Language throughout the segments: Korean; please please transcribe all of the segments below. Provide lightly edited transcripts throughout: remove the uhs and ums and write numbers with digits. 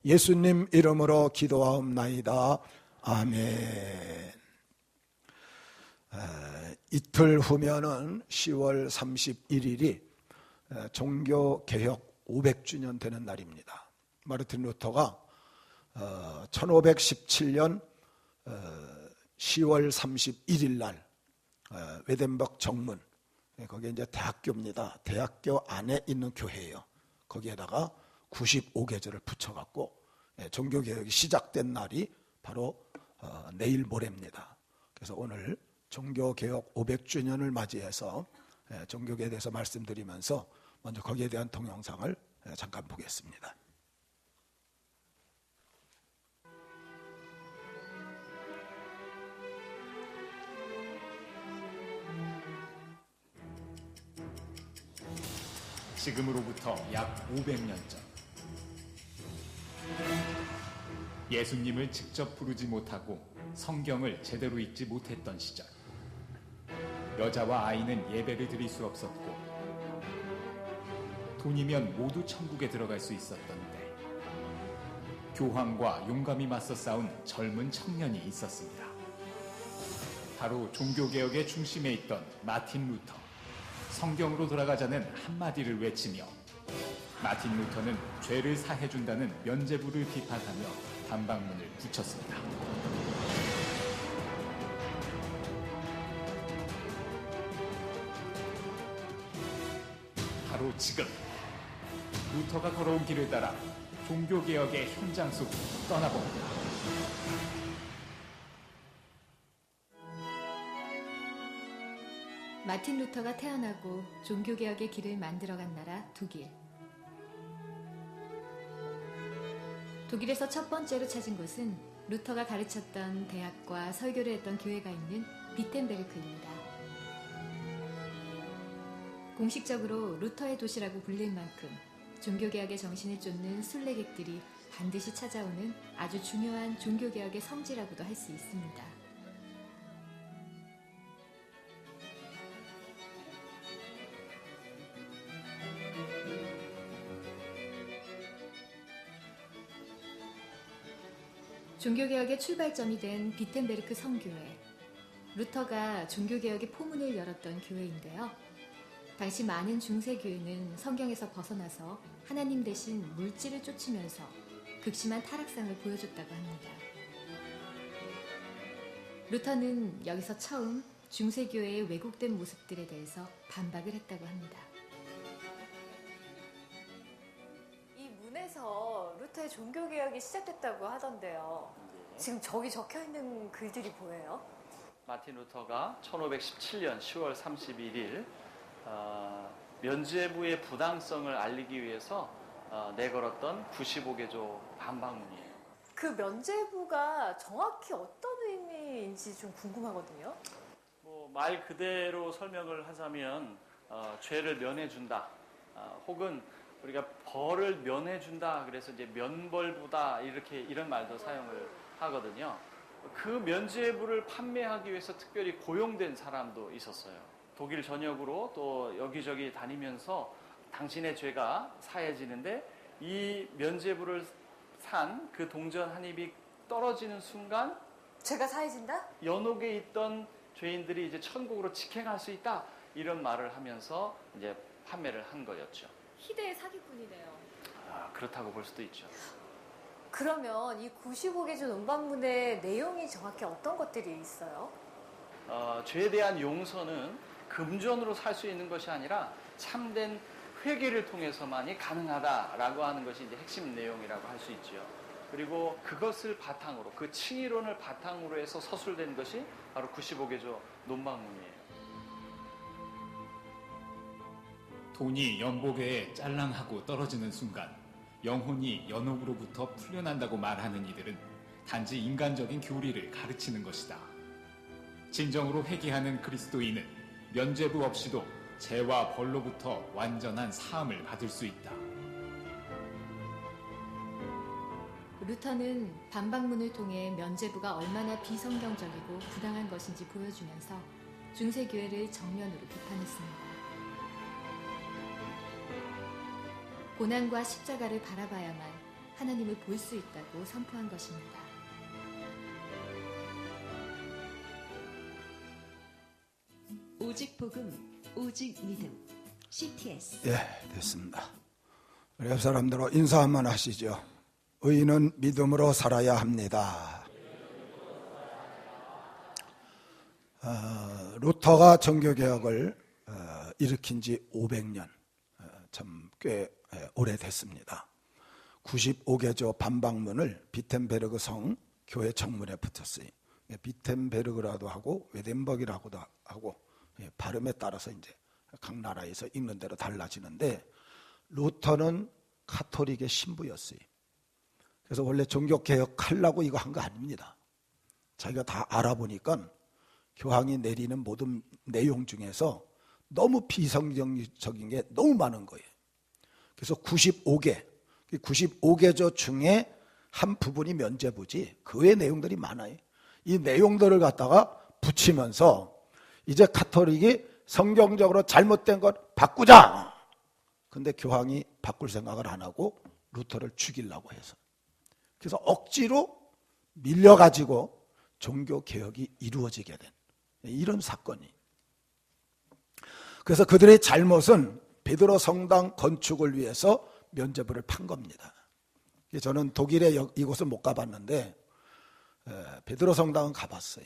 예수님 이름으로 기도하옵나이다. 아멘. 이틀 후면은 10월 31일이 종교개혁 500주년 되는 날입니다. 마르틴 루터가 1517년 10월 31일 날 웨덴버그 정문, 거기에 이제 대학교입니다. 대학교 안에 있는 교회예요. 거기에다가 95계절을 붙여갖고 종교개혁이 시작된 날이 바로 내일 모레입니다. 그래서 오늘 종교개혁 500주년을 맞이해서 종교개혁에 대해서 말씀드리면서 먼저 거기에 대한 동영상을 잠깐 보겠습니다. 지금으로부터 약 500년 전, 예수님을 직접 부르지 못하고 성경을 제대로 읽지 못했던 시절, 여자와 아이는 예배를 드릴 수 없었고 돈이면 모두 천국에 들어갈 수 있었던데, 교황과 용감히 맞서 싸운 젊은 청년이 있었습니다. 바로 종교개혁의 중심에 있던 마틴 루터. 성경으로 돌아가자는 한마디를 외치며 마틴 루터는 죄를 사해준다는 면죄부를 비판하며 반박문을 붙였습니다. 바로 지금 루터가 걸어온 길을 따라 종교개혁의 현장 속으로 떠나봅니다. 마틴 루터가 태어나고 종교개혁의 길을 만들어간 나라 독일. 독일에서 첫 번째로 찾은 곳은 루터가 가르쳤던 대학과 설교를 했던 교회가 있는 비텐베르크입니다. 공식적으로 루터의 도시라고 불릴 만큼 종교개혁의 정신을 쫓는 순례객들이 반드시 찾아오는 아주 중요한 종교개혁의 성지라고도 할 수 있습니다. 종교개혁의 출발점이 된 비텐베르크 성교회. 루터가 종교개혁의 포문을 열었던 교회인데요. 당시 많은 중세교회는 성경에서 벗어나서 하나님 대신 물질을 쫓으면서 극심한 타락상을 보여줬다고 합니다. 루터는 여기서 처음 중세교회의 왜곡된 모습들에 대해서 반박을 했다고 합니다. 문에서 루터의 종교개혁이 시작됐다고 하던데요. 지금 저기 적혀있는 글들이 보여요? 마틴 루터가 1517년 10월 31일 면죄부의 부당성을 알리기 위해서 내걸었던 95개조 반박문이에요. 그 면죄부가 정확히 어떤 의미인지 좀 궁금하거든요. 말 그대로 설명을 하자면 죄를 면해준다, 혹은 우리가 벌을 면해준다, 그래서 이제 면벌부다, 이런 말도 사용을 하거든요. 그 면죄부를 판매하기 위해서 특별히 고용된 사람도 있었어요. 독일 전역으로 또 여기저기 다니면서 당신의 죄가 사해지는데, 이 면죄부를 산 그 동전 한 입이 떨어지는 순간 죄가 사해진다? 연옥에 있던 죄인들이 이제 천국으로 직행할 수 있다, 이런 말을 하면서 이제 판매를 한 거였죠. 희대의 사기꾼이네요. 그렇다고 볼 수도 있죠. 그러면 이 95개조 논반문의 내용이 정확히 어떤 것들이 있어요? 죄에 대한 용서는 금전으로 살 수 있는 것이 아니라 참된 회개를 통해서만이 가능하다라고 하는 것이 이제 핵심 내용이라고 할 수 있죠. 그리고 그것을 바탕으로, 그 칭의론을 바탕으로 해서 서술된 것이 바로 95개조 논반문이에요. 돈이 연복에 짤랑하고 떨어지는 순간 영혼이 연옥으로부터 풀려난다고 말하는 이들은 단지 인간적인 교리를 가르치는 것이다. 진정으로 회개하는 그리스도인은 면죄부 없이도 죄와 벌로부터 완전한 사함을 받을 수 있다. 루터는 반박문을 통해 면죄부가 얼마나 비성경적이고 부당한 것인지 보여주면서 중세교회를 정면으로 비판했습니다. 고난과 십자가를 바라봐야만 하나님을 볼 수 있다고 선포한 것입니다. 오직 복음, 오직 믿음. CTS. 예, 됐습니다. 우리 옆 사람들로 인사 한번 하시죠. 의인은 믿음으로 살아야 합니다. 루터가 종교개혁을 일으킨 지 500년, 참 꽤 오래됐습니다. 95개조 반박문을 비텐베르그 성 교회 청문에 붙였어요. 비텐베르그라도 하고 웨덴버그라고도 하고 발음에 따라서 이제 각 나라에서 읽는 대로 달라지는데, 루터는 카톨릭의 신부였어요. 그래서 원래 종교개혁하려고 이거 한 거 아닙니다. 자기가 다 알아보니까 교황이 내리는 모든 내용 중에서 너무 비성경적인 게 너무 많은 거예요. 그래서 95개조 중에 한 부분이 면죄부지 그 외의 내용들이 많아요. 이 내용들을 갖다가 붙이면서 이제 카톨릭이 성경적으로 잘못된 것 바꾸자. 근데 교황이 바꿀 생각을 안 하고 루터를 죽이려고 해서, 그래서 억지로 밀려가지고 종교개혁이 이루어지게 된 이런 사건이. 그래서 그들의 잘못은 베드로 성당 건축을 위해서 면죄부를 판 겁니다. 저는 독일에 이곳을 못 가봤는데 베드로 성당은 가봤어요.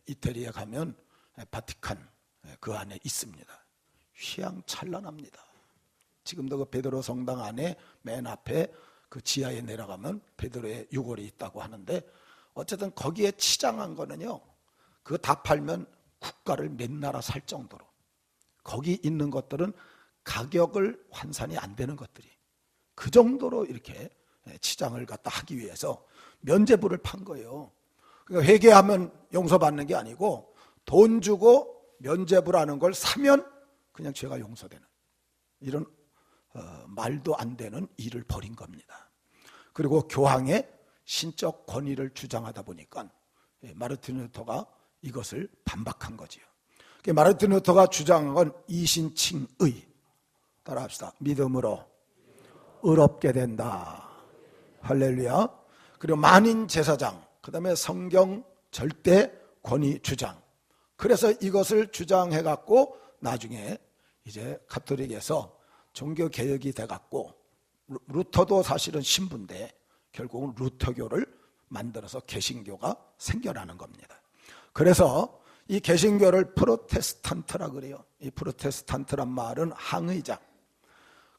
이태리에 가면 바티칸 그 안에 있습니다. 휘황찬란합니다. 지금도 그 베드로 성당 안에 맨 앞에 그 지하에 내려가면 베드로의 유골이 있다고 하는데, 어쨌든 거기에 치장한 거는요, 그거 다 팔면 국가를 몇 나라 살 정도로, 거기 있는 것들은 가격을 환산이 안 되는 것들이 그 정도로 이렇게 치장을 갖다 하기 위해서 면죄부를 판 거예요. 그러니까 회개하면 용서받는 게 아니고 돈 주고 면죄부라는 걸 사면 그냥 죄가 용서되는 이런 말도 안 되는 일을 벌인 겁니다. 그리고 교황의 신적 권위를 주장하다 보니까 마르틴 루터가 이것을 반박한 거지요. 마르틴 루터가 주장한 건 이신칭의, 따라합시다. 믿음으로 의롭게 된다. 할렐루야. 그리고 만인 제사장, 그 다음에 성경 절대 권위 주장. 그래서 이것을 주장해 갖고 나중에 이제 가톨릭에서 종교 개혁이 돼 갖고, 루터도 사실은 신부인데 결국은 루터교를 만들어서 개신교가 생겨나는 겁니다. 그래서 이 개신교를 프로테스탄트라 그래요. 이 프로테스탄트란 말은 항의자.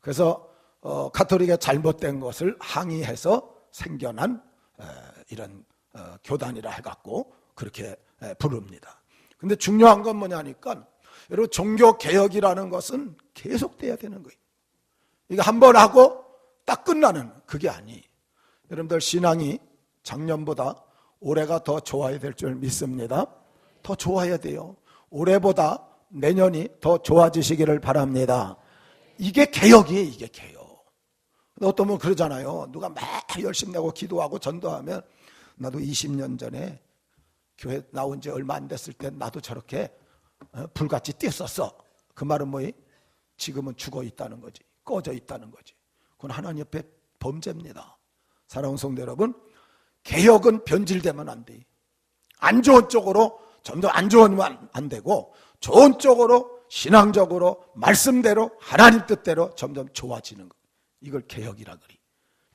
그래서 가톨릭의 잘못된 것을 항의해서 생겨난 이런 교단이라 해갖고 그렇게 부릅니다. 근데 중요한 건 뭐냐니까, 여러분, 종교 개혁이라는 것은 계속돼야 되는 거예요. 이거 한 번 하고 딱 끝나는 그게 아니. 여러분들 신앙이 작년보다 올해가 더 좋아야 될 줄 믿습니다. 더 좋아야 돼요. 올해보다 내년이 더 좋아지시기를 바랍니다. 이게 개혁이에요. 이게 개혁. 어떤 분 그러잖아요. 누가 막 열심히 내고 기도하고 전도하면, 나도 20년 전에 교회 나온 지 얼마 안 됐을 때 나도 저렇게 불같이 뛰었었어. 그 말은 뭐예요? 지금은 죽어 있다는 거지, 꺼져 있다는 거지. 그건 하나님 옆에 범죄입니다. 사랑하는 성도 여러분, 개혁은 변질되면 안 돼. 안 좋은 쪽으로 점점 안 좋으면 안 되고, 좋은 쪽으로 신앙적으로 말씀대로 하나님 뜻대로 점점 좋아지는 거, 이걸 개혁이라 그래.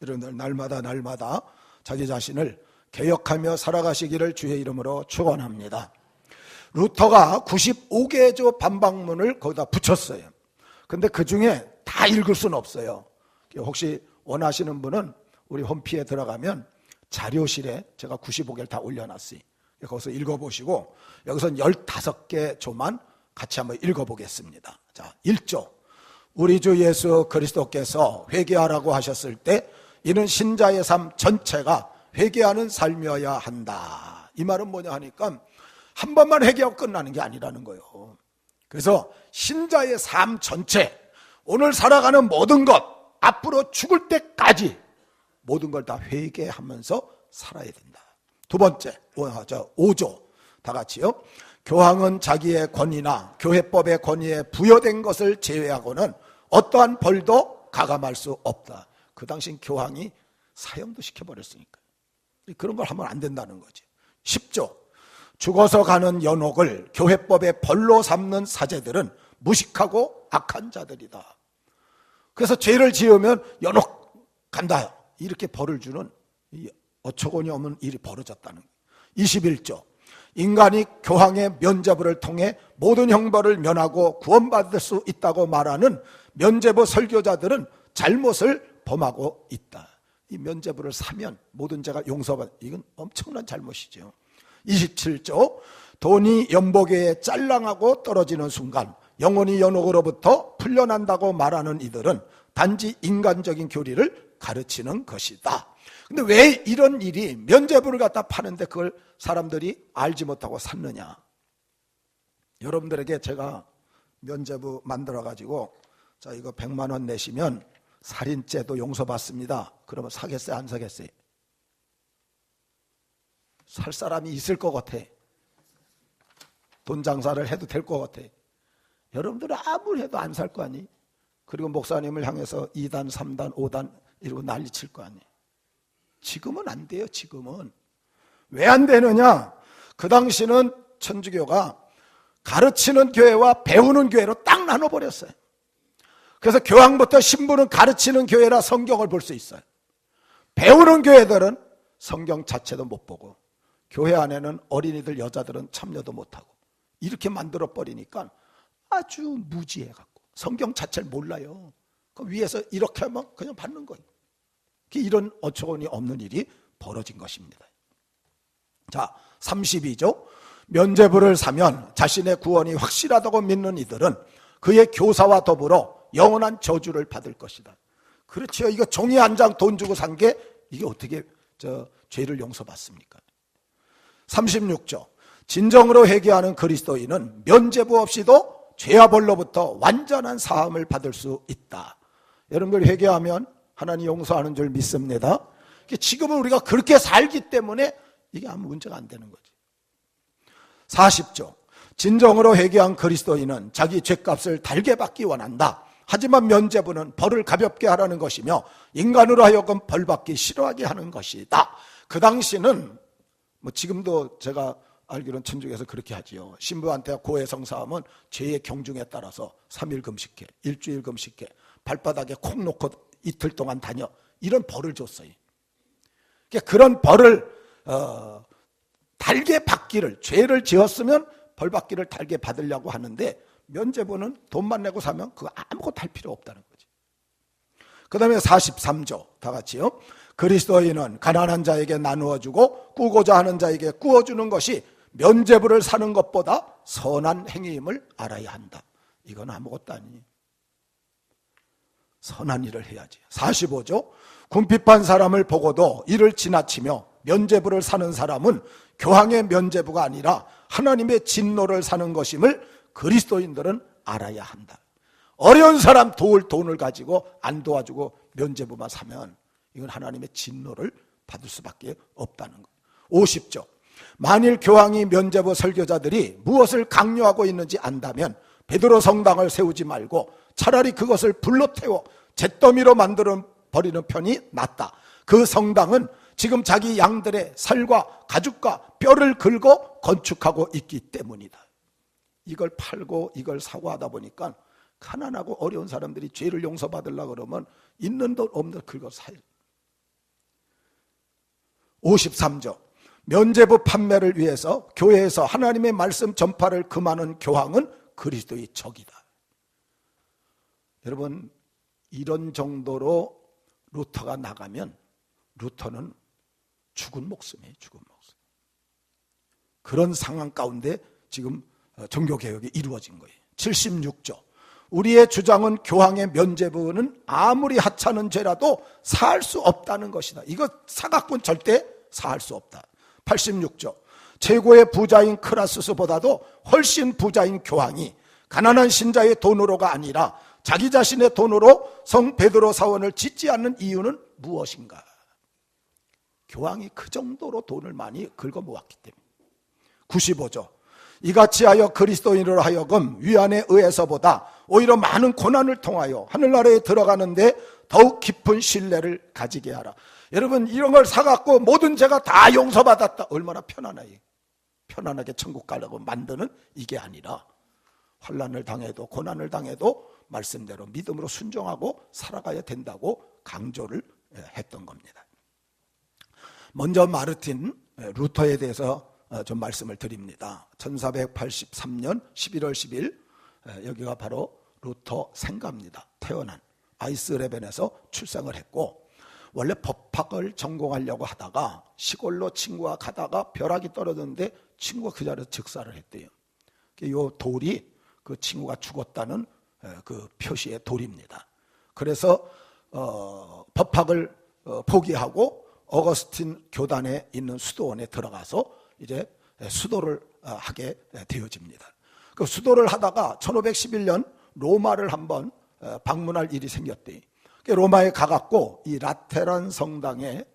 여러분들 날마다 자기 자신을 개혁하며 살아가시기를 주의 이름으로 축원합니다. 루터가 95개조 반박문을 거기다 붙였어요. 근데 그 중에 다 읽을 수는 없어요. 혹시 원하시는 분은 우리 홈피에 들어가면 자료실에 제가 95개를 다 올려놨어요. 거기서 읽어보시고, 여기서는 15개 조만 같이 한번 읽어보겠습니다. 자, 1조. 우리 주 예수 그리스도께서 회개하라고 하셨을 때 이는 신자의 삶 전체가 회개하는 삶이어야 한다. 이 말은 뭐냐 하니까 한 번만 회개하고 끝나는 게 아니라는 거예요. 그래서 신자의 삶 전체, 오늘 살아가는 모든 것, 앞으로 죽을 때까지 모든 걸 다 회개하면서 살아야 된다. 두 번째, 5조. 다 같이요. 교황은 자기의 권위나 교회법의 권위에 부여된 것을 제외하고는 어떠한 벌도 가감할 수 없다. 그 당시 교황이 사형도 시켜버렸으니까. 그런 걸 하면 안 된다는 거지. 10조. 죽어서 가는 연옥을 교회법의 벌로 삼는 사제들은 무식하고 악한 자들이다. 그래서 죄를 지으면 연옥 간다, 이렇게 벌을 주는 이 어처구니 없는 일이 벌어졌다는 거예요. 21조. 인간이 교황의 면죄부를 통해 모든 형벌을 면하고 구원받을 수 있다고 말하는 면죄부 설교자들은 잘못을 범하고 있다. 이 면죄부를 사면 모든 죄가 용서받는, 이건 엄청난 잘못이죠. 27조. 돈이 연복에 짤랑하고 떨어지는 순간 영혼이 연옥으로부터 풀려난다고 말하는 이들은 단지 인간적인 교리를 가르치는 것이다. 근데 왜 이런 일이, 면죄부를 갖다 파는데 그걸 사람들이 알지 못하고 샀느냐? 여러분들에게 제가 면죄부 만들어 가지고, 자, 이거 100만 원 내시면 살인죄도 용서받습니다. 그러면 사겠어요, 안 사겠어요? 살 사람이 있을 것 같아. 돈 장사를 해도 될 것 같아. 여러분들은 아무리 해도 안 살 거 아니? 그리고 목사님을 향해서 2단, 3단, 5단 이러고 난리칠 거 아니? 지금은 안 돼요. 지금은. 왜 안 되느냐? 그 당시는 천주교가 가르치는 교회와 배우는 교회로 딱 나눠버렸어요. 그래서 교황부터 신부는 가르치는 교회라 성경을 볼 수 있어요. 배우는 교회들은 성경 자체도 못 보고, 교회 안에는 어린이들, 여자들은 참여도 못하고, 이렇게 만들어버리니까 아주 무지해갖고 성경 자체를 몰라요. 그 위에서 이렇게 하면 그냥 받는 거예요. 이런 어처구니 없는 일이 벌어진 것입니다. 자, 32조. 면죄부를 사면 자신의 구원이 확실하다고 믿는 이들은 그의 교사와 더불어 영원한 저주를 받을 것이다. 그렇죠. 이거 종이 한 장 돈 주고 산 게 이게 어떻게 죄를 용서받습니까? 36조. 진정으로 회개하는 그리스도인은 면죄부 없이도 죄와 벌로부터 완전한 사함을 받을 수 있다. 여러분들 회개하면 하나님 용서하는 줄 믿습니다. 지금은 우리가 그렇게 살기 때문에 이게 아무 문제가 안 되는 거지. 40조. 진정으로 회개한 그리스도인은 자기 죄값을 달게 받기 원한다. 하지만 면죄부는 벌을 가볍게 하라는 것이며 인간으로 하여금 벌받기 싫어하게 하는 것이다. 그 당시는 지금도 제가 알기로는 천주교에서 그렇게 하지요. 신부한테 고해 성사하면 죄의 경중에 따라서 3일 금식해, 일주일 금식해, 발바닥에 콕 놓고 이틀 동안 다녀, 이런 벌을 줬어요. 그런 벌을 달게 받기를, 죄를 지었으면 벌 받기를 달게 받으려고 하는데, 면죄부는 돈만 내고 사면 그거 아무것도 할 필요 없다는 거지. 그 다음에 43조 다 같이요. 그리스도인은 가난한 자에게 나누어주고 꾸고자 하는 자에게 꾸어주는 것이 면죄부를 사는 것보다 선한 행위임을 알아야 한다. 이건 아무것도 아니에요. 선한 일을 해야지. 45조. 궁핍한 사람을 보고도 이를 지나치며 면죄부를 사는 사람은 교황의 면죄부가 아니라 하나님의 진노를 사는 것임을 그리스도인들은 알아야 한다. 어려운 사람 도울 돈을 가지고 안 도와주고 면죄부만 사면 이건 하나님의 진노를 받을 수밖에 없다는 것. 50조. 만일 교황이 면죄부 설교자들이 무엇을 강요하고 있는지 안다면 베드로 성당을 세우지 말고 차라리 그것을 불로 태워 잿더미로 만들어 버리는 편이 낫다. 그 성당은 지금 자기 양들의 살과 가죽과 뼈를 긁고 건축하고 있기 때문이다. 이걸 팔고 이걸 사고 하다 보니까 가난하고 어려운 사람들이 죄를 용서받으려고 그러면 있는 돈 없는 돈 긁어 사요. 53조. 면죄부 판매를 위해서 교회에서 하나님의 말씀 전파를 금하는 교황은 그리스도의 적이다. 여러분, 이런 정도로 루터가 나가면 루터는 죽은 목숨이에요. 죽은 목숨. 그런 상황 가운데 지금 종교개혁이 이루어진 거예요. 76조. 우리의 주장은 교황의 면죄부는 아무리 하찮은 죄라도 사할 수 없다는 것이다. 이거 사갖고는 절대 사할 수 없다. 86조. 최고의 부자인 크라수스보다도 훨씬 부자인 교황이 가난한 신자의 돈으로가 아니라 자기 자신의 돈으로 성 베드로 사원을 짓지 않는 이유는 무엇인가? 교황이 그 정도로 돈을 많이 긁어 모았기 때문에. 95조. 이같이 하여 그리스도인으로 하여금 위안에 의해서보다 오히려 많은 고난을 통하여 하늘나라에 들어가는데 더욱 깊은 신뢰를 가지게 하라. 여러분 이런 걸 사갖고 모든 죄가 다 용서받았다. 얼마나 편안하게 천국 가려고 만드는 이게 아니라 환난을 당해도 고난을 당해도 말씀대로 믿음으로 순종하고 살아가야 된다고 강조를 했던 겁니다. 먼저 마르틴 루터에 대해서 좀 말씀을 드립니다. 1483년 11월 10일 여기가 바로 루터 생가입니다. 태어난 아이스레벤에서 출생을 했고 원래 법학을 전공하려고 하다가 시골로 친구와 가다가 벼락이 떨어졌는데 친구가 그 자리에서 즉사를 했대요. 이 돌이 그 친구가 죽었다는 그 표시의 돌입니다. 그래서 법학을 포기하고 어거스틴 교단에 있는 수도원에 들어가서 이제 수도를 하게 되어집니다. 그 수도를 하다가 1511년 로마를 한번 방문할 일이 생겼대요. 로마에 가갖고 이 라테란 성당에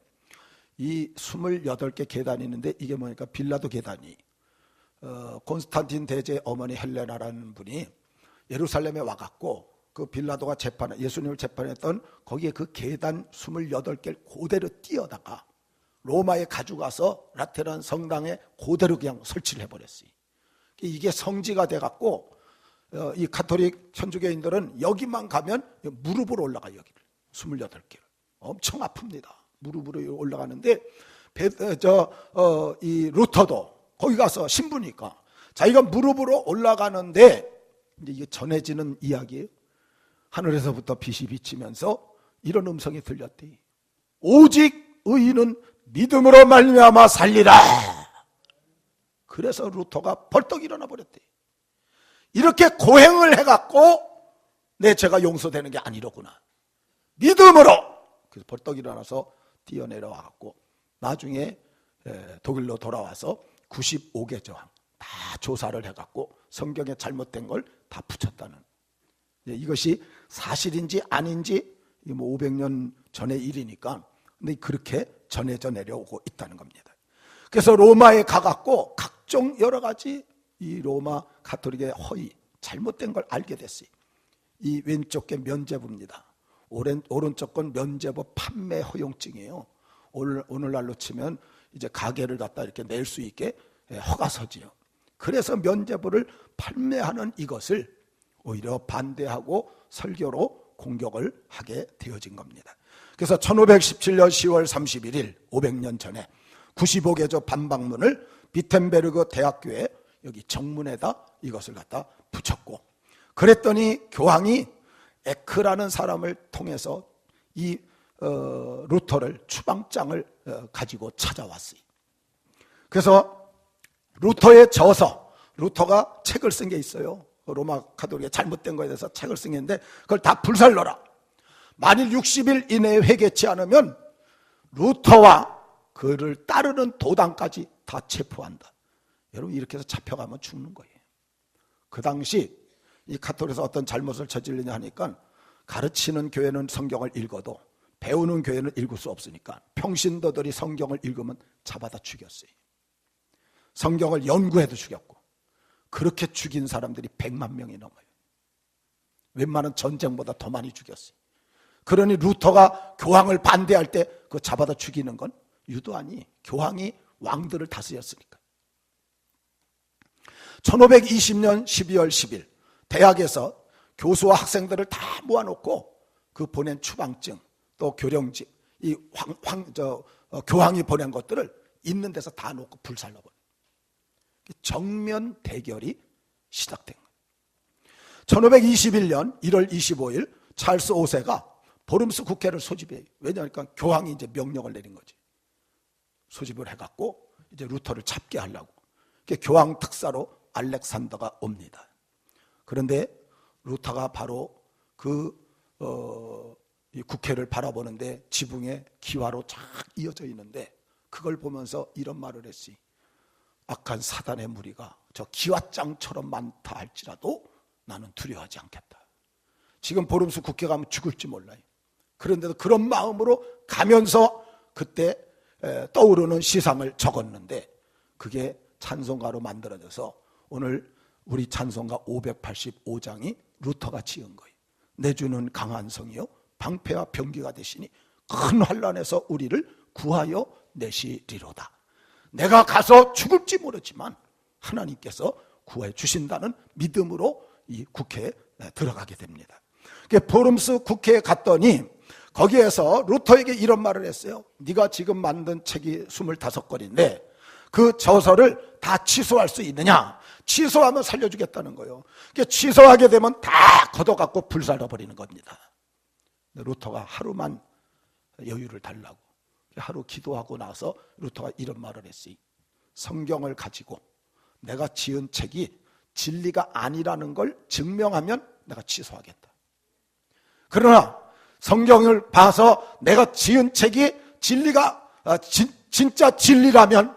이 28개 계단이 있는데 이게 뭐니까 빌라도 계단이 콘스탄틴 대제의 어머니 헬레나라는 분이 예루살렘에 와갖고 그 빌라도가 예수님을 재판했던 거기에 그 계단 28개를 그대로 띄어다가 로마에 가져가서 라테란 성당에 그대로 그냥 설치를 해버렸어요. 이게 성지가 돼갖고 이 가톨릭 천주교인들은 여기만 가면 무릎으로 올라가요. 여기를 28개를 엄청 아픕니다. 무릎으로 올라가는데 이 루터도 거기 가서 신부니까 자기가 무릎으로 올라가는데 이제 이게 전해지는 이야기예요. 하늘에서부터 빛이 비치면서 이런 음성이 들렸대. 오직 의인은 믿음으로 말미암아 살리라. 그래서 루터가 벌떡 일어나 버렸대. 이렇게 고행을 해갖고 내 죄가 용서되는 게 아니로구나. 믿음으로. 그래서 벌떡 일어나서 뛰어내려와갖고 나중에 독일로 돌아와서 95개 저항 다 조사를 해갖고 성경에 잘못된 걸 다 붙였다는, 이것이 사실인지 아닌지 500년 전의 일이니까 근데 그렇게 전해져 내려오고 있다는 겁니다. 그래서 로마에 가갖고 각종 여러 가지 이 로마 가톨릭의 허위 잘못된 걸 알게 됐어요. 이 왼쪽 게 면죄부입니다. 오른쪽 건 면죄부 판매 허용증이에요. 오늘날로 치면 이제 가게를 갖다 이렇게 낼 수 있게 허가서지요. 그래서 면죄부를 판매하는 이것을 오히려 반대하고 설교로 공격을 하게 되어진 겁니다. 그래서 1517년 10월 31일 500년 전에 95개조 반박문을 비텐베르그 대학교에 여기 정문에다 이것을 갖다 붙였고, 그랬더니 교황이 에크라는 사람을 통해서 이 루터를 추방장을 가지고 찾아왔어요. 그래서 루터의 저서, 루터가 책을 쓴 게 있어요. 로마 가톨릭의 잘못된 거에 대해서 책을 쓴 게 있는데 그걸 다 불살러라. 만일 60일 이내에 회개치 않으면 루터와 그를 따르는 도당까지 다 체포한다. 여러분 이렇게 해서 잡혀가면 죽는 거예요. 그 당시 이 가톨릭에서 어떤 잘못을 저지르냐 하니까 가르치는 교회는 성경을 읽어도 배우는 교회는 읽을 수 없으니까 평신도들이 성경을 읽으면 잡아다 죽였어요. 성경을 연구해도 죽였고, 그렇게 죽인 사람들이 100만 명이 넘어요. 웬만한 전쟁보다 더 많이 죽였어요. 그러니 루터가 교황을 반대할 때 그 잡아다 죽이는 건 유도하니 교황이 왕들을 다스렸으니까. 1520년 12월 10일 대학에서 교수와 학생들을 다 모아놓고 그 보낸 추방증 또 교령집 교황이 보낸 것들을 있는 데서 다 놓고 불살라버려. 정면 대결이 시작된 거예요. 1521년 1월 25일 찰스 5세가 보름스 국회를 소집해요. 왜냐하니까 교황이 이제 명령을 내린 거지. 소집을 해갖고 이제 루터를 잡게 하려고. 교황 특사로 알렉산더가 옵니다. 그런데 루터가 바로 이 국회를 바라보는데 지붕에 기와로 쫙 이어져 있는데 그걸 보면서 이런 말을 했지. 악한 사단의 무리가 저 기와장처럼 많다 할지라도 나는 두려워하지 않겠다. 지금 보름수 국회 가면 죽을지 몰라요. 그런데도 그런 마음으로 가면서 그때 떠오르는 시상을 적었는데 그게 찬송가로 만들어져서 오늘 우리 찬송가 585장이 루터가 지은 거예요. 내 주는 강한 성이요 방패와 병기가 되시니 큰 환난에서 우리를 구하여 내시리로다. 내가 가서 죽을지 모르지만 하나님께서 구해 주신다는 믿음으로 이 국회에 들어가게 됩니다. 보름스 국회에 갔더니 거기에서 루터에게 이런 말을 했어요. 네가 지금 만든 책이 25권인데 그 저서를 다 취소할 수 있느냐? 취소하면 살려주겠다는 거예요. 취소하게 되면 다 걷어갖고 불살라버리는 겁니다. 루터가 하루만 여유를 달라고 하루 기도하고 나서 루터가 이런 말을 했어요. 성경을 가지고 내가 지은 책이 진리가 아니라는 걸 증명하면 내가 취소하겠다. 그러나 성경을 봐서 내가 지은 책이 진리가 진짜 진리라면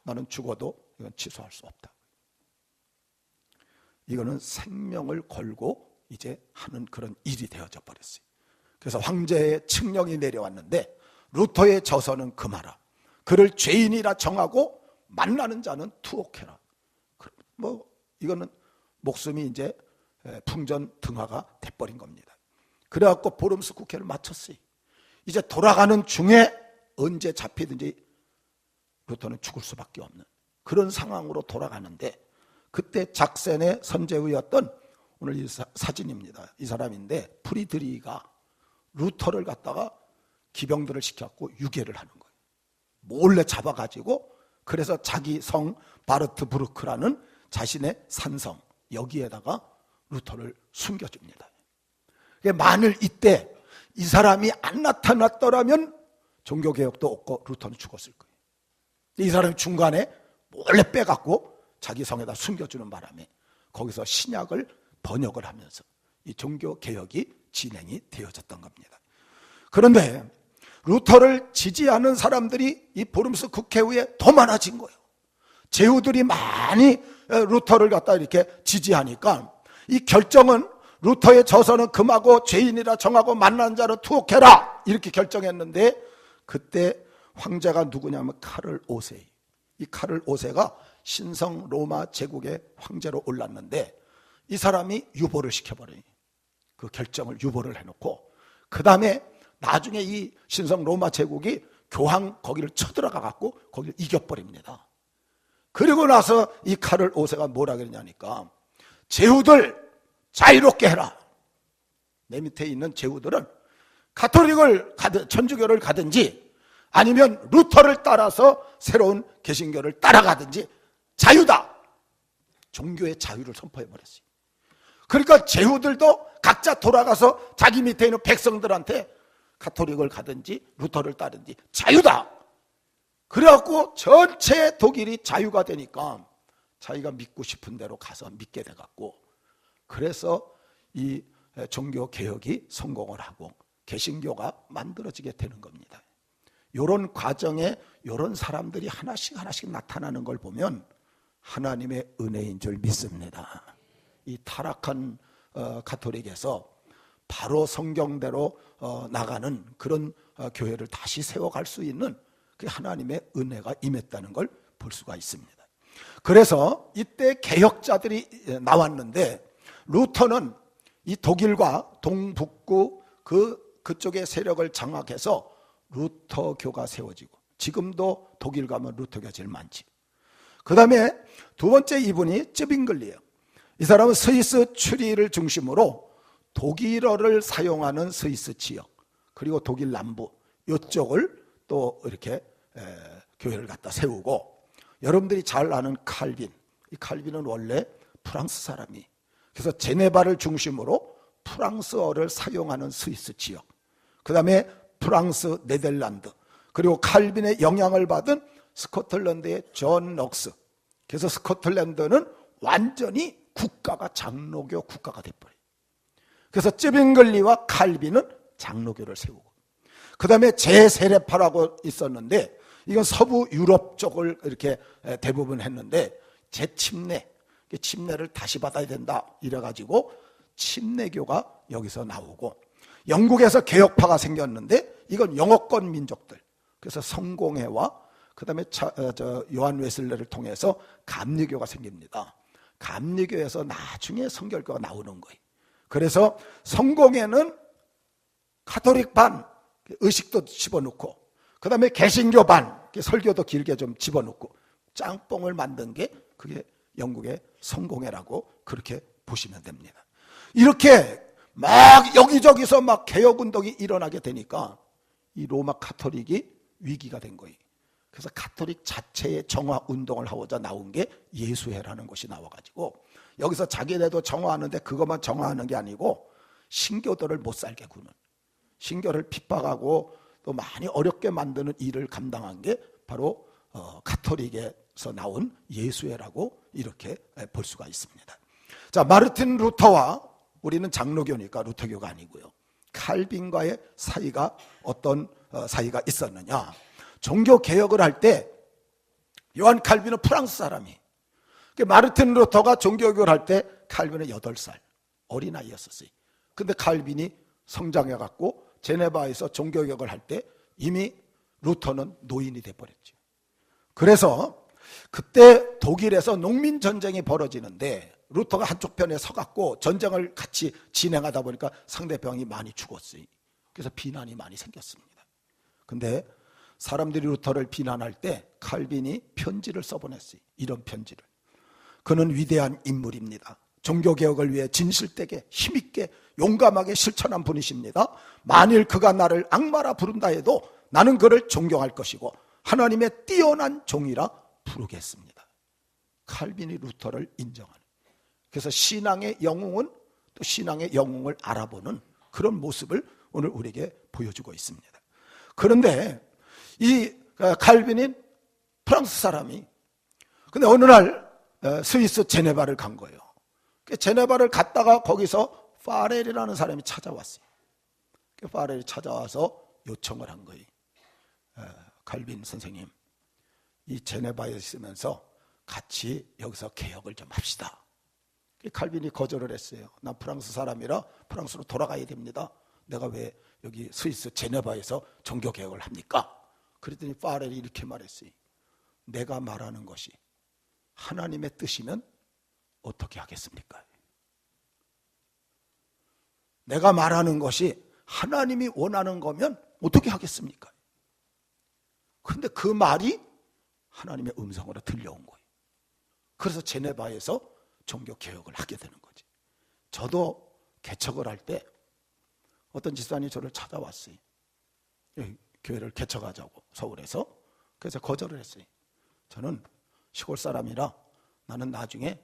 나는 죽어도 이건 취소할 수 없다. 이거는 생명을 걸고 이제 하는 그런 일이 되어져 버렸어요. 그래서 황제의 칙령이 내려왔는데 루터의 저서는 금하라. 그를 죄인이라 정하고 만나는 자는 투옥해라. 이거는 목숨이 이제 풍전등화가 돼버린 겁니다. 그래갖고 보름스 국회를 마쳤어요. 이제 돌아가는 중에 언제 잡히든지 루터는 죽을 수밖에 없는 그런 상황으로 돌아가는데, 그때 작센의 선제의였던, 오늘 이 사진입니다. 이 사람인데 프리드리히가 루터를 갖다가 기병들을 시켜갖고 유괴를 하는 거예요. 몰래 잡아가지고, 그래서 자기 성 바르트부르크라는 자신의 산성 여기에다가 루터를 숨겨줍니다. 만일 이때 이 사람이 안 나타났더라면 종교개혁도 없고 루터는 죽었을 거예요. 이 사람이 중간에 몰래 빼갖고 자기 성에다 숨겨주는 바람에 거기서 신약을 번역을 하면서 이 종교개혁이 진행이 되어졌던 겁니다. 그런데 루터를 지지하는 사람들이 이 보름스 국회의회 더 많아진 거예요. 제후들이 많이 루터를 갖다 이렇게 지지하니까 이 결정은 루터의 저서는 금하고 죄인이라 정하고 만난 자를 투옥해라 이렇게 결정했는데, 그때 황제가 누구냐면 카를 5세. 이 카를 5세가 신성 로마 제국의 황제로 올랐는데 이 사람이 유보를 시켜버려요. 그 결정을 유보를 해놓고, 그 다음에 나중에 이 신성 로마 제국이 교황 거기를 쳐들어가 갖고 거기를 이겨버립니다. 그리고 나서 이 카를 5세가 뭐라 그러냐니까, 제후들 자유롭게 해라. 내 밑에 있는 제후들은 가톨릭을 가든 천주교를 가든지 아니면 루터를 따라서 새로운 개신교를 따라가든지 자유다. 종교의 자유를 선포해버렸어요. 그러니까 제후들도 각자 돌아가서 자기 밑에 있는 백성들한테 가톨릭을 가든지 루터를 따르든지 자유다. 그래갖고 전체 독일이 자유가 되니까 자기가 믿고 싶은 대로 가서 믿게 돼갖고, 그래서 이 종교 개혁이 성공을 하고 개신교가 만들어지게 되는 겁니다. 이런 과정에 이런 사람들이 하나씩 하나씩 나타나는 걸 보면 하나님의 은혜인 줄 믿습니다. 이 타락한 가톨릭에서 바로 성경대로 나가는 그런 교회를 다시 세워갈 수 있는 그 하나님의 은혜가 임했다는 걸 볼 수가 있습니다. 그래서 이때 개혁자들이 나왔는데, 루터는 이 독일과 동북구 그쪽의 세력을 장악해서 루터교가 세워지고, 지금도 독일 가면 루터교가 제일 많지. 그 다음에 두 번째 이분이 쯔빙글리예요. 이 사람은 스위스 추리를 중심으로 독일어를 사용하는 스위스 지역, 그리고 독일 남부 이쪽을 또 이렇게 교회를 갖다 세우고, 여러분들이 잘 아는 칼빈, 이 칼빈은 원래 프랑스 사람이, 그래서 제네바를 중심으로 프랑스어를 사용하는 스위스 지역, 그 다음에 프랑스, 네덜란드, 그리고 칼빈의 영향을 받은 스코틀랜드의 존 넉스. 그래서 스코틀랜드는 완전히 국가가 장로교 국가가 돼버려요. 그래서 쯔빙글리와 칼빈은 장로교를 세우고, 그 다음에 제세례파라고 있었는데 이건 서부 유럽 쪽을 이렇게 대부분 했는데, 침례를 다시 받아야 된다 이래가지고 침례교가 여기서 나오고, 영국에서 개혁파가 생겼는데 이건 영어권 민족들, 그래서 성공회와 그 다음에 요한 웨슬레를 통해서 감리교가 생깁니다. 감리교에서 나중에 성결교가 나오는 거예요. 그래서 성공회는 가톨릭 반, 의식도 집어넣고, 그 다음에 개신교 반, 설교도 길게 좀 집어넣고 짬뽕을 만든 게 그게 영국의 성공회라고 그렇게 보시면 됩니다. 이렇게 막 여기저기서 막 개혁운동이 일어나게 되니까 이 로마 카톨릭이 위기가 된 거예요. 그래서 카톨릭 자체의 정화운동을 하고자 나온 게 예수회라는 것이 나와가지고 여기서 자기네도 정화하는데 그것만 정화하는 게 아니고 신교도를 못 살게 구는, 신교를 핍박하고 또 많이 어렵게 만드는 일을 감당한 게 바로 카톨릭에서 나온 예수회라고 이렇게 볼 수가 있습니다. 자, 마르틴 루터와, 우리는 장로교니까 루터교가 아니고요, 칼빈과의 사이가 어떤 사이가 있었느냐. 종교 개혁을 할 때 요한 칼빈은 프랑스 사람이, 마르틴 루터가 종교 개혁을 할 때 칼빈은 8살 어린아이였었어요. 근데 칼빈이 성장해갖고 제네바에서 종교 개혁을 할 때 이미 루터는 노인이 돼버렸죠. 그래서 그때 독일에서 농민 전쟁이 벌어지는데 루터가 한쪽 편에 서갖고 전쟁을 같이 진행하다 보니까 상대방이 많이 죽었어요. 그래서 비난이 많이 생겼습니다. 근데 사람들이 루터를 비난할 때 칼빈이 편지를 써보냈어요. 이런 편지를. 그는 위대한 인물입니다. 종교개혁을 위해 진실되게 힘있게 용감하게 실천한 분이십니다. 만일 그가 나를 악마라 부른다 해도 나는 그를 존경할 것이고 하나님의 뛰어난 종이라 부르겠습니다. 칼빈이 루터를 인정하는, 그래서 신앙의 영웅은 또 신앙의 영웅을 알아보는 그런 모습을 오늘 우리에게 보여주고 있습니다. 그런데 이 칼빈인 프랑스 사람이 근데 어느 날 스위스 제네바를 간 거예요. 제네바를 갔다가 거기서 파렐이라는 사람이 찾아왔어요. 파렐이 찾아와서 요청을 한 거예요. 칼빈 선생님, 이 제네바에 있으면서 같이 여기서 개혁을 좀 합시다. 칼빈이 거절을 했어요. 난 프랑스 사람이라 프랑스로 돌아가야 됩니다. 내가 왜 여기 스위스 제네바에서 종교개혁을 합니까? 그랬더니 파렐이 이렇게 말했어요. 내가 말하는 것이 하나님의 뜻이면 어떻게 하겠습니까? 내가 말하는 것이 하나님이 원하는 거면 어떻게 하겠습니까? 그런데 그 말이 하나님의 음성으로 들려온 거예요. 그래서 제네바에서 종교개혁을 하게 되는 거지. 저도 개척을 할 때 어떤 집사님이 저를 찾아왔어요. 교회를 개척하자고 서울에서. 그래서 거절을 했어요. 저는 시골 사람이라 나는 나중에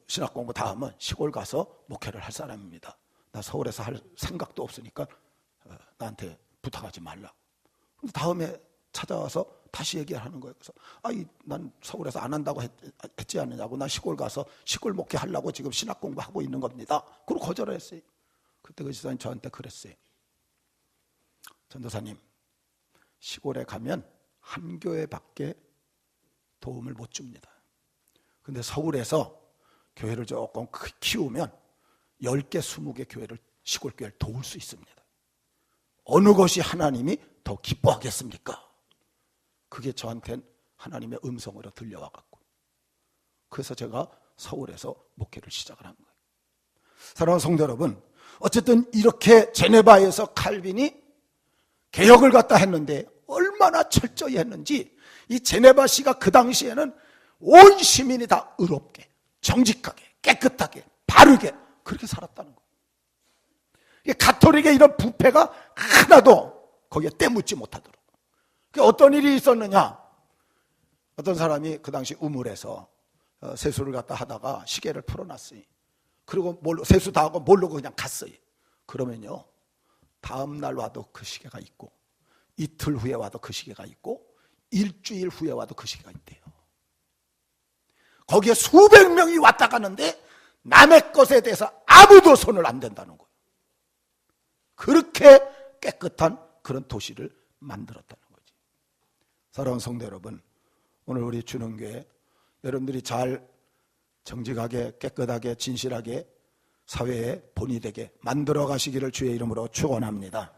신학 공부 다 하면 시골 가서 목회를 할 사람입니다. 나 서울에서 할 생각도 없으니까 나한테 부탁하지 말라. 근데 다음에 찾아와서 다시 얘기를 하는 거예요. 그래서 난 서울에서 안 한다고 했지 않느냐고. 나 시골 가서 시골 목회하려고 지금 신학 공부하고 있는 겁니다. 그리고 거절을 했어요. 그때 그 지사님 저한테 그랬어요. 전도사님, 시골에 가면 한 교회밖에 도움을 못 줍니다. 근데 서울에서 교회를 조금 키우면 10개, 20개 교회를, 시골 교회를 도울 수 있습니다. 어느 것이 하나님이 더 기뻐하겠습니까? 그게 저한테는 하나님의 음성으로 들려와갖고, 그래서 제가 서울에서 목회를 시작을 한 거예요. 사랑하는 성도 여러분, 어쨌든 이렇게 제네바에서 칼빈이 개혁을 갖다 했는데 얼마나 철저히 했는지, 이 제네바시가 그 당시에는 온 시민이 다 의롭게, 정직하게, 깨끗하게, 바르게 그렇게 살았다는 거예요. 가톨릭의 이런 부패가 하나도 거기에 때묻지 못하도록. 어떤 일이 있었느냐? 어떤 사람이 그 당시 우물에서 세수를 갖다 하다가 시계를 풀어놨어요. 그리고 세수 다 하고 모르고 그냥 갔어요. 그러면요, 다음 날 와도 그 시계가 있고, 이틀 후에 와도 그 시계가 있고, 일주일 후에 와도 그 시계가 있대요. 거기에 수백 명이 왔다 가는데 남의 것에 대해서 아무도 손을 안 댄다는 거예요. 그렇게 깨끗한 그런 도시를 만들었다는 거지. 사랑하는 성도 여러분, 오늘 우리 주능교회 여러분들이 잘 정직하게, 깨끗하게, 진실하게 사회의 본이 되게 만들어 가시기를 주의 이름으로 축원합니다.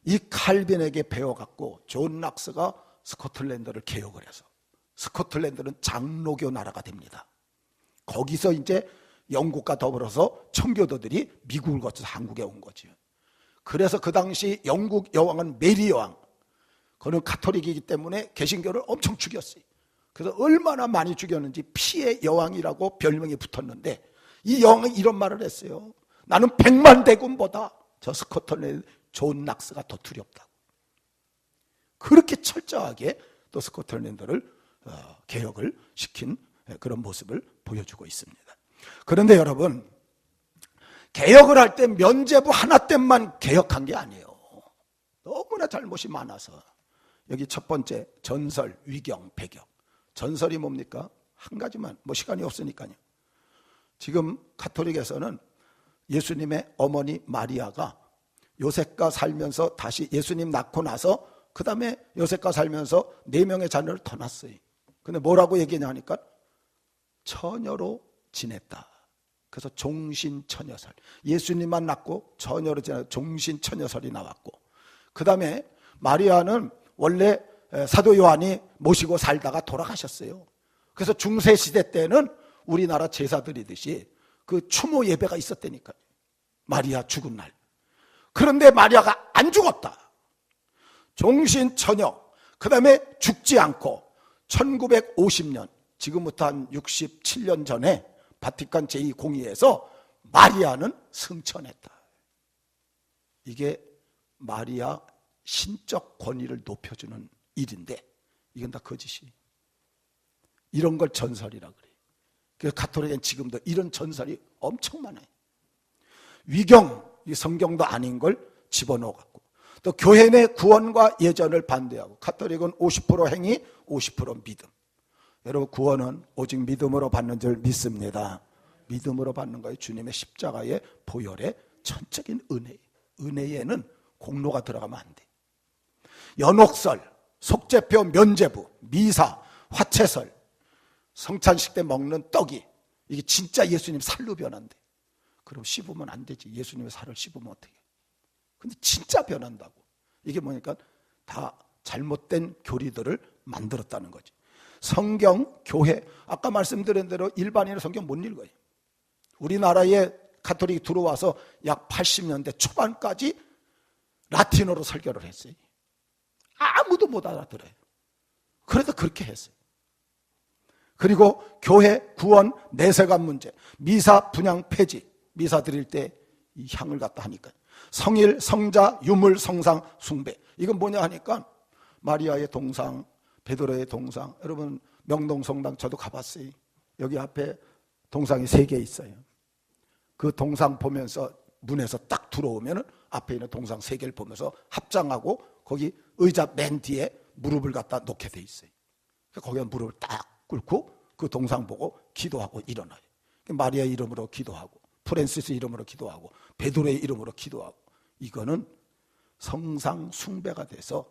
이 칼빈에게 배워갖고 존 락스가 스코틀랜드를 개혁을 해서, 스코틀랜드는 장로교 나라가 됩니다. 거기서 이제 영국과 더불어서 청교도들이 미국을 거쳐서 한국에 온 거죠. 그래서 그 당시 영국 여왕은 메리 여왕, 그는 가톨릭이기 때문에 개신교를 엄청 죽였어요. 그래서 얼마나 많이 죽였는지 피의 여왕이라고 별명이 붙었는데, 이 여왕은 이런 말을 했어요. 나는 100만 대군보다 저 스코틀랜드 존 낙스가 더 두렵다고. 그렇게 철저하게 또 스코틀랜드를 개혁을 시킨 그런 모습을 보여주고 있습니다. 그런데 여러분, 개혁을 할 때 면죄부 하나 때문만 개혁한 게 아니에요. 너무나 잘못이 많아서. 여기 첫 번째, 전설, 위경, 배경. 전설이 뭡니까? 한 가지만, 뭐 시간이 없으니까요. 지금 가톨릭에서는 예수님의 어머니 마리아가 요셉과 살면서 다시 예수님 낳고 나서 그 다음에 요셉과 살면서 4명의 자녀를 더 낳았어요. 근데 뭐라고 얘기하냐니까 처녀로 지냈다. 그래서 종신처녀설. 예수님만 낳고 처녀로 지내 종신처녀설이 나왔고, 그 다음에 마리아는 원래 사도 요한이 모시고 살다가 돌아가셨어요. 그래서 중세시대 때는 우리나라 제사드리듯이 그 추모 예배가 있었다니까요. 마리아 죽은 날. 그런데 마리아가 안 죽었다. 종신처녀. 그 다음에 죽지 않고 1950년, 지금부터 한 67년 전에 바티칸 제2공의회에서 마리아는 승천했다. 이게 마리아 신적 권위를 높여주는 일인데 이건 다 거짓이. 이런 걸 전설이라 그래요. 그래서 가톨릭은 지금도 이런 전설이 엄청 많아요. 위경, 이 성경도 아닌 걸 집어넣어갖고, 또 교회 내 구원과 예전을 반대하고, 가톨릭은 50% 행위, 50% 믿음. 여러분, 구원은 오직 믿음으로 받는 줄 믿습니다. 믿음으로 받는 거예요. 주님의 십자가의 보혈의 전적인 은혜. 은혜에는 공로가 들어가면 안 돼. 연옥설, 속죄표, 면죄부, 미사, 화채설, 성찬식 때 먹는 떡이 이게 진짜 예수님 살로 변한대. 그럼 씹으면 안 되지. 예수님의 살을 씹으면 어떻게? 근데 진짜 변한다고. 이게 뭐니까 다 잘못된 교리들을 만들었다는 거지. 성경, 교회, 아까 말씀드린 대로 일반인은 성경 못 읽어요. 우리나라에 가톨릭이 들어와서 약 80년대 초반까지 라틴어로 설교를 했어요. 아무도 못 알아들어요. 그래서 그렇게 했어요. 그리고 교회, 구원, 내세관 문제, 미사, 분향, 폐지, 미사 드릴 때 이 향을 갖다 하니까 성일, 성자, 유물, 성상, 숭배. 이건 뭐냐 하니까 마리아의 동상, 베드로의 동상. 여러분 명동성당 저도 가봤어요. 여기 앞에 동상이 3개 있어요. 그 동상 보면서 문에서 딱 들어오면 앞에 있는 동상 3개를 보면서 합장하고 거기 의자 맨 뒤에 무릎을 갖다 놓게 돼 있어요. 거기에 무릎을 딱 꿇고 그 동상 보고 기도하고 일어나요. 마리아 이름으로 기도하고, 프란시스 이름으로 기도하고, 베드로의 이름으로 기도하고. 이거는 성상 숭배가 돼서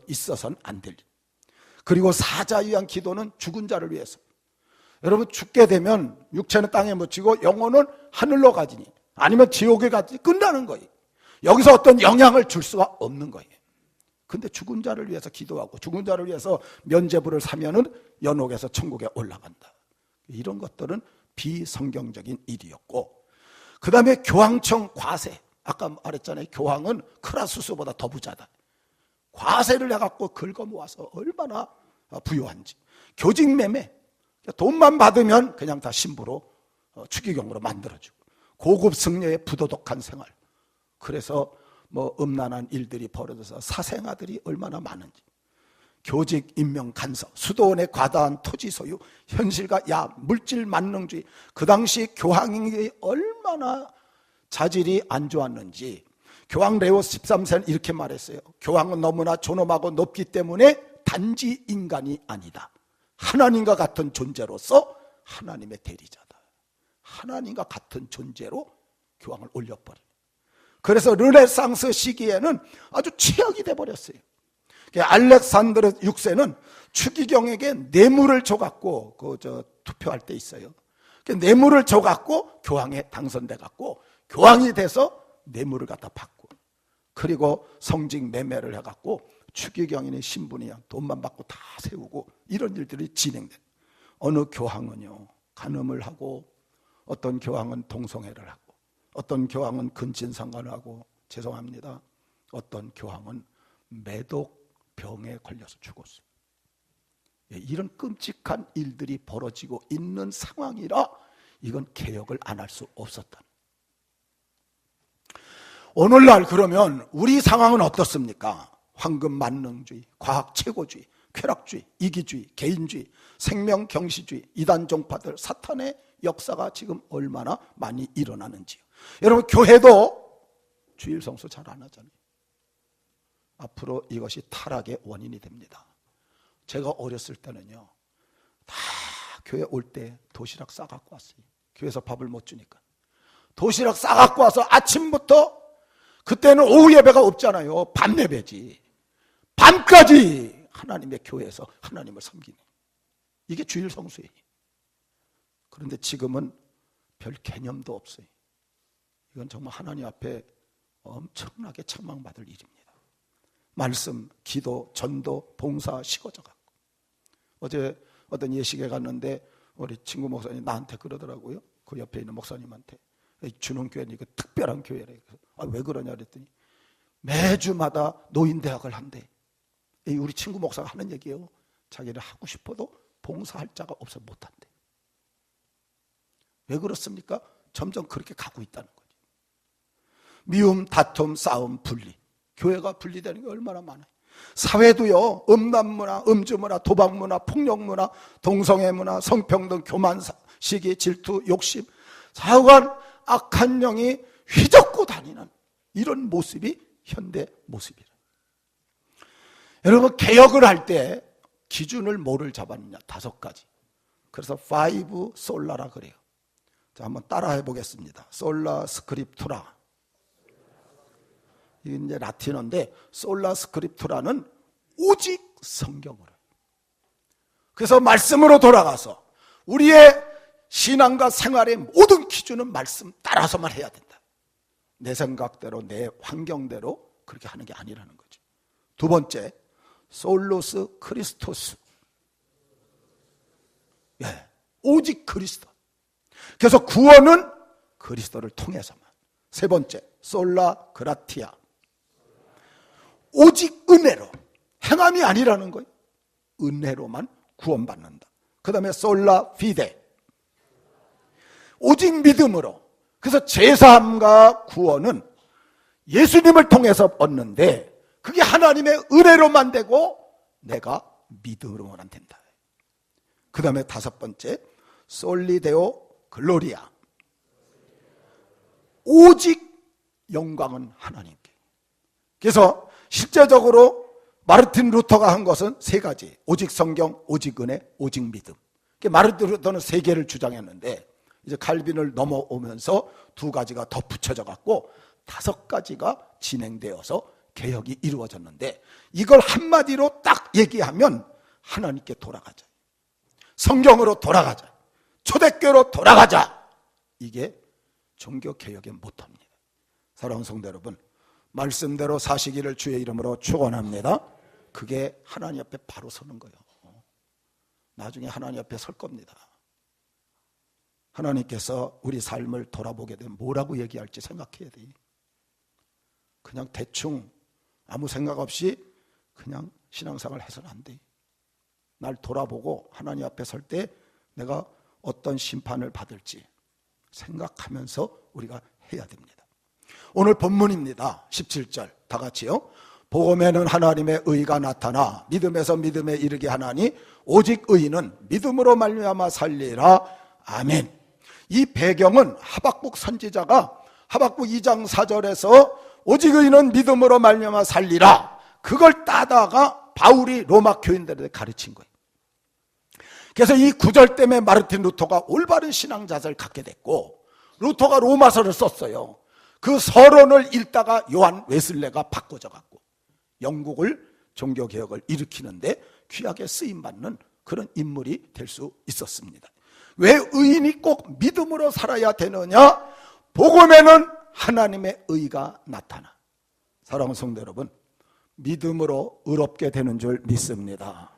있어서는 안 될 일. 그리고 사자에 위한 기도는 죽은 자를 위해서. 여러분, 죽게 되면 육체는 땅에 묻히고 영혼은 하늘로 가지니, 아니면 지옥에 가지 끝나는 거예요. 여기서 어떤 영향을 줄 수가 없는 거예요. 근데 죽은 자를 위해서 기도하고 죽은 자를 위해서 면죄부를 사면은 연옥에서 천국에 올라간다. 이런 것들은 비성경적인 일이었고, 그 다음에 교황청 과세. 아까 말했잖아요. 교황은 크라수스보다 더 부자다. 과세를 해갖고 긁어 모아서 얼마나 부유한지. 교직매매, 돈만 받으면 그냥 다 신부로 추기경으로 만들어주고, 고급 승려의 부도덕한 생활. 그래서 뭐 음란한 일들이 벌어져서 사생아들이 얼마나 많은지. 교직 임명 간섭, 수도원의 과다한 토지 소유, 현실과 물질 만능주의. 그 당시 교황이 얼마나 자질이 안 좋았는지. 교황 레오스 13세는 이렇게 말했어요. 교황은 너무나 존엄하고 높기 때문에 단지 인간이 아니다. 하나님과 같은 존재로서 하나님의 대리자다. 하나님과 같은 존재로 교황을 올려버려. 그래서 르네상스 시기에는 아주 최악이 돼버렸어요. 알렉산드르 6세는 추기경에게 뇌물을 줘갖고 투표할 때 있어요. 뇌물을 줘갖고 교황에 당선돼갖고 교황이 돼서 뇌물을 갖다 받고, 그리고 성직 매매를 해갖고 추기경인의 신분이야 돈만 받고 다 세우고, 이런 일들이 진행돼. 어느 교황은요 간음을 하고, 어떤 교황은 동성애를 하고, 어떤 교황은 근친상간을 하고, 죄송합니다. 어떤 교황은 매독병에 걸려서 죽었어요. 이런 끔찍한 일들이 벌어지고 있는 상황이라 이건 개혁을 안 할 수 없었다. 오늘날 그러면 우리 상황은 어떻습니까? 황금 만능주의, 과학 최고주의, 쾌락주의, 이기주의, 개인주의, 생명경시주의, 이단 종파들, 사탄의 역사가 지금 얼마나 많이 일어나는지요. 여러분, 교회도 주일 성수 잘 안 하잖아요. 앞으로 이것이 타락의 원인이 됩니다. 제가 어렸을 때는요, 다 교회 올 때 도시락 싸갖고 왔어요. 교회에서 밥을 못 주니까 도시락 싸갖고 와서 아침부터, 그때는 오후 예배가 없잖아요. 밤 예배지. 밤까지 하나님의 교회에서 하나님을 섬기는, 이게 주일 성수예요. 그런데 지금은 별 개념도 없어요. 이건 정말 하나님 앞에 엄청나게 책망받을 일입니다. 말씀, 기도, 전도, 봉사 식어져 갖고. 어제 어떤 예식에 갔는데 우리 친구 목사님 나한테 그러더라고요. 그 옆에 있는 목사님한테, 주는 교회는 이거 특별한 교회래. 왜 그러냐 그랬더니 매주마다 노인대학을 한대. 우리 친구 목사가 하는 얘기예요. 자기를 하고 싶어도 봉사할 자가 없어 못한대. 왜 그렇습니까? 점점 그렇게 가고 있다는 거죠. 미움, 다툼, 싸움, 분리. 교회가 분리되는 게 얼마나 많아요. 사회도요, 음란문화, 음주문화, 도박문화, 폭력문화, 동성애문화, 성평등, 교만, 시기, 질투, 욕심, 사후간 악한 영이 휘젓고 다니는 이런 모습이 현대 모습이라. 여러분, 개혁을 할 때 기준을 뭐를 잡았느냐? 5가지. 그래서 5 솔라라 그래요. 자, 한번 따라 해보겠습니다. 솔라 스크립투라. 이게 이제 라틴어인데, 솔라 스크립투라는 오직 성경으로. 그래서 말씀으로 돌아가서 우리의 신앙과 생활의 모든 기준은 말씀 따라서만 해야 된다. 내 생각대로, 내 환경대로 그렇게 하는 게 아니라는 거죠. 2번째, 솔로스 크리스토스. 예, 오직 그리스도. 그래서 구원은 그리스도를 통해서만. 3번째, 솔라 그라티아. 오직 은혜로, 행함이 아니라는 거예요. 은혜로만 구원받는다. 그 다음에 솔라 피데. 오직 믿음으로. 그래서 제사함과 구원은 예수님을 통해서 얻는데, 그게 하나님의 은혜로만 되고 내가 믿음으로만 된다. 그 다음에 5번째, 솔리데오 글로리아. 오직 영광은 하나님께. 그래서 실제적으로 마르틴 루터가 한 것은 3가지. 오직 성경, 오직 은혜, 오직 믿음. 마르틴 루터는 3개를 주장했는데, 이제 칼빈을 넘어오면서 2가지가 더 붙여져 갖고 5가지가 진행되어서 개혁이 이루어졌는데, 이걸 한마디로 딱 얘기하면 하나님께 돌아가자, 성경으로 돌아가자, 초대교로 돌아가자. 이게 종교개혁의 모토입니다. 사랑하는 성도 여러분, 말씀대로 사시기를 주의 이름으로 축원합니다. 그게 하나님 앞에 바로 서는 거예요. 나중에 하나님 앞에 설 겁니다. 하나님께서 우리 삶을 돌아보게 되면 뭐라고 얘기할지 생각해야 돼. 그냥 대충 아무 생각 없이 그냥 신앙생활 해서는 안 돼. 날 돌아보고 하나님 앞에 설 때 내가 어떤 심판을 받을지 생각하면서 우리가 해야 됩니다. 오늘 본문입니다. 17절 다 같이요. 복음에는 하나님의 의가 나타나 믿음에서 믿음에 이르게 하나니 오직 의인은 믿음으로 말미암아 살리라. 아멘. 이 배경은 하박국 선지자가 하박국 2장 4절에서 오직 의인은 믿음으로 말미암아 살리라, 그걸 따다가 바울이 로마 교인들에게 가르친 거예요. 그래서 이 구절 때문에 마르틴 루터가 올바른 신앙 자세를 갖게 됐고, 루터가 로마서를 썼어요. 그 서론을 읽다가 요한 웨슬레가 바꿔져 갖고 영국을 종교개혁을 일으키는데 귀하게 쓰임받는 그런 인물이 될 수 있었습니다. 왜 의인이 꼭 믿음으로 살아야 되느냐? 복음에는 하나님의 의가 나타나. 사랑하는 성도 여러분, 믿음으로 의롭게 되는 줄 믿습니다.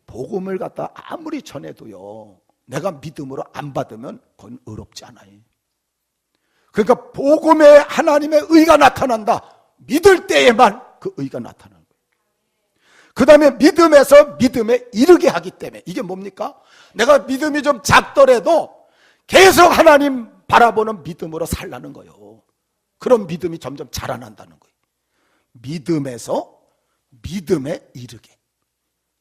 복음을 갖다 아무리 전해도요, 내가 믿음으로 안 받으면 그건 의롭지 않아요. 그러니까 복음에 하나님의 의가 나타난다. 믿을 때에만 그 의가 나타나는 거예요. 그 다음에 믿음에서 믿음에 이르게 하기 때문에 이게 뭡니까? 내가 믿음이 좀 작더라도 계속 하나님 바라보는 믿음으로 살라는 거예요. 그런 믿음이 점점 자라난다는 거예요. 믿음에서 믿음에 이르게.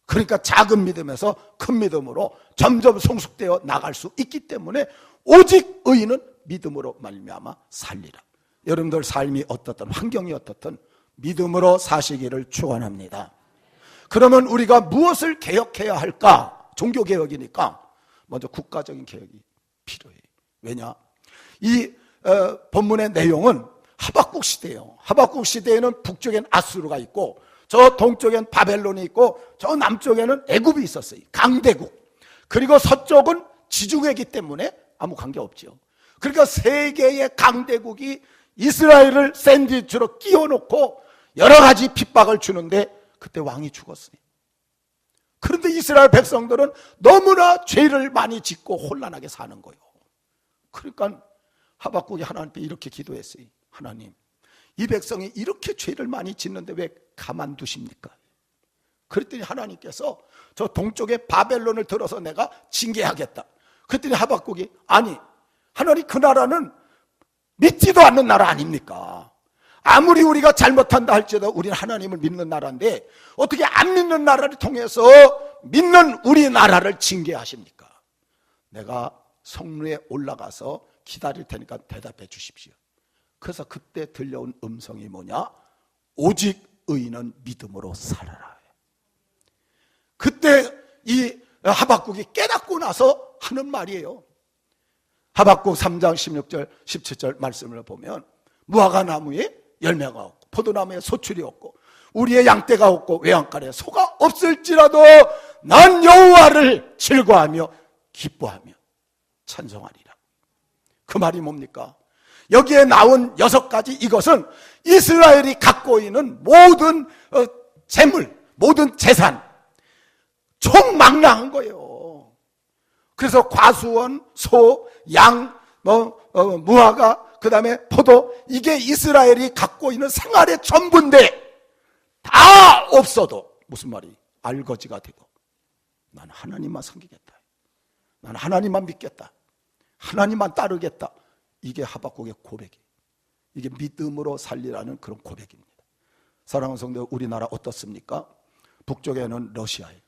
그러니까 작은 믿음에서 큰 믿음으로 점점 성숙되어 나갈 수 있기 때문에 오직 의인은 믿음으로 말미암아 살리라. 여러분들 삶이 어떻든 환경이 어떻든 믿음으로 사시기를 축원합니다. 그러면 우리가 무엇을 개혁해야 할까? 종교개혁이니까 먼저 국가적인 개혁이 필요해요. 왜냐? 이 본문의 내용은 하박국 시대예요. 하박국 시대에는 북쪽엔 아수르가 있고 저 동쪽엔 바벨론이 있고 저 남쪽에는 애굽이 있었어요. 강대국. 그리고 서쪽은 지중해이기 때문에 아무 관계없죠. 그러니까 세 개의 강대국이 이스라엘을 샌드위치로 끼워놓고 여러 가지 핍박을 주는데 그때 왕이 죽었어요. 그런데 이스라엘 백성들은 너무나 죄를 많이 짓고 혼란하게 사는 거예요. 그러니까 하박국이 하나님께 이렇게 기도했어요. 하나님, 이 백성이 이렇게 죄를 많이 짓는데 왜 가만두십니까? 그랬더니 하나님께서 저 동쪽에 바벨론을 들어서 내가 징계하겠다. 그랬더니 하박국이 아니, 하나님 그 나라는 믿지도 않는 나라 아닙니까? 아무리 우리가 잘못한다 할지라도 우리는 하나님을 믿는 나라인데 어떻게 안 믿는 나라를 통해서 믿는 우리나라를 징계하십니까? 내가 성루에 올라가서 기다릴 테니까 대답해 주십시오. 그래서 그때 들려온 음성이 뭐냐? 오직 의인은 믿음으로 살아라. 그때 이 하박국이 깨닫고 나서 하는 말이에요. 하박국 3장 16절 17절 말씀을 보면 무화과 나무에 열매가 없고 포도나무에 소출이 없고 우리의 양떼가 없고 외양간에 소가 없을지라도 난 여호와를 즐거워하며 기뻐하며 찬송하리라. 그 말이 뭡니까? 여기에 나온 6가지 이것은 이스라엘이 갖고 있는 모든 재물, 모든 재산 총망라한 거예요. 그래서 과수원, 소, 양, 무화과, 그 다음에 포도, 이게 이스라엘이 갖고 있는 생활의 전부인데 다 없어도 무슨 말이? 알거지가 되고 나는 하나님만 섬기겠다, 나는 하나님만 믿겠다, 하나님만 따르겠다. 이게 하박국의 고백이에요. 이게 믿음으로 살리라는 그런 고백입니다. 사랑하는 성도, 우리나라 어떻습니까? 북쪽에는 러시아예요.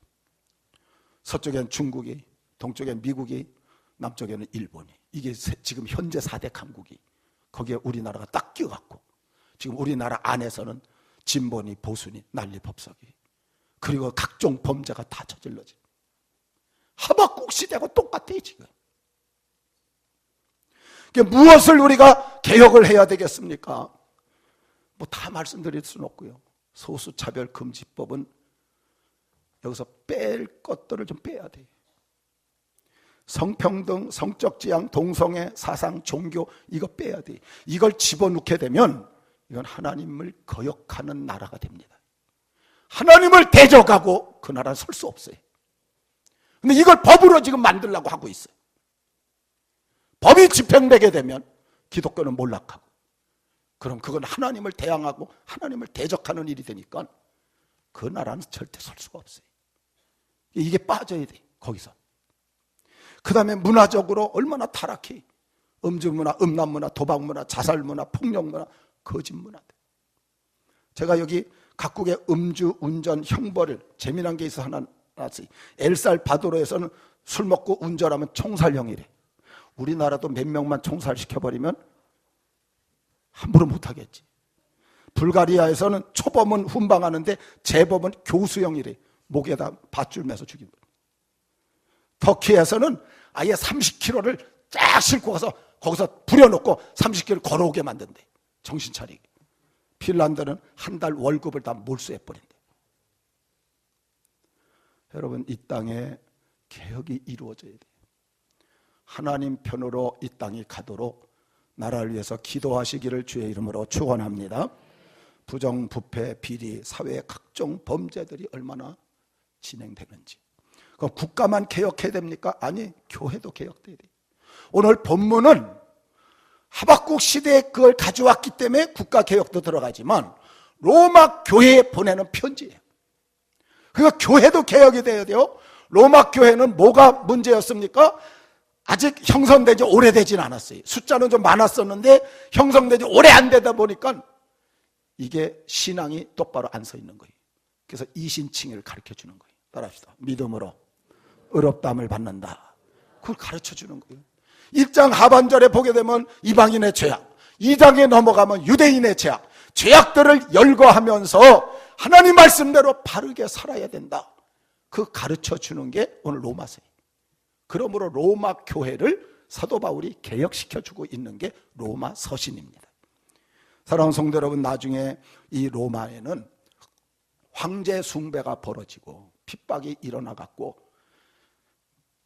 서쪽엔 중국이, 동쪽엔 미국이, 남쪽에는 일본이. 이게 지금 현재 4대 강국이 거기에 우리나라가 딱 끼어갖고 지금 우리나라 안에서는 진보니 보수니 난리법석이, 그리고 각종 범죄가 다 저질러지. 하박국 시대하고 똑같아요 지금. 무엇을 우리가 개혁을 해야 되겠습니까? 뭐 다 말씀드릴 수는 없고요. 소수차별금지법은 여기서 뺄 것들을 좀 빼야 돼요. 성평등, 성적지향, 동성애, 사상, 종교 이거 빼야 돼요. 이걸 집어넣게 되면 이건 하나님을 거역하는 나라가 됩니다. 하나님을 대적하고 그 나라는 설 수 없어요. 근데 이걸 법으로 지금 만들려고 하고 있어요. 법이 집행되게 되면 기독교는 몰락하고, 그럼 그건 하나님을 대항하고 하나님을 대적하는 일이 되니까 그 나라는 절대 설 수가 없어요. 이게 빠져야 돼 거기서. 그 다음에 문화적으로 얼마나 타락해. 음주문화, 음란문화, 도박문화, 자살문화, 폭력문화, 거짓문화. 제가 여기 각국의 음주, 운전, 형벌을 재미난 게 있어 하나 나왔어요. 엘살바도르에서는 술 먹고 운전하면 총살형이래. 우리나라도 몇 명만 총살시켜버리면 함부로 못하겠지. 불가리아에서는 초범은 훈방하는데 재범은 교수형이래. 목에다 밧줄 매서 죽인 거예요. 터키에서는 아예 30km를 쫙 싣고 가서 거기서 부려놓고 30km 걸어오게 만든대. 정신 차리게. 핀란드는 한 달 월급을 다 몰수해버린대. 여러분, 이 땅에 개혁이 이루어져야 돼요. 하나님 편으로 이 땅이 가도록 나라를 위해서 기도하시기를 주의 이름으로 축원합니다. 부정, 부패, 비리, 사회의 각종 범죄들이 얼마나 진행되는지. 그럼 국가만 개혁해야 됩니까? 아니, 교회도 개혁돼야 돼요. 오늘 본문은 하박국 시대에 그걸 가져왔기 때문에 국가개혁도 들어가지만 로마 교회에 보내는 편지예요. 그러니까 교회도 개혁이 돼야 돼요. 로마 교회는 뭐가 문제였습니까? 아직 형성되지 오래되진 않았어요. 숫자는 좀 많았었는데 형성되지 오래 안 되다 보니까 이게 신앙이 똑바로 안 서 있는 거예요. 그래서 이신칭의를 가르쳐 주는 거예요. 따라합시다. 믿음으로 의롭다함을 받는다. 그걸 가르쳐 주는 거예요. 1장 하반절에 보게 되면 이방인의 죄악, 2장에 넘어가면 유대인의 죄악, 죄악들을 열거하면서 하나님 말씀대로 바르게 살아야 된다. 그 가르쳐 주는 게 오늘 로마서예요. 그러므로 로마 교회를 사도 바울이 개혁시켜주고 있는 게 로마 서신입니다. 사랑하는 성도 여러분, 나중에 이 로마에는 황제 숭배가 벌어지고 핍박이 일어나갖고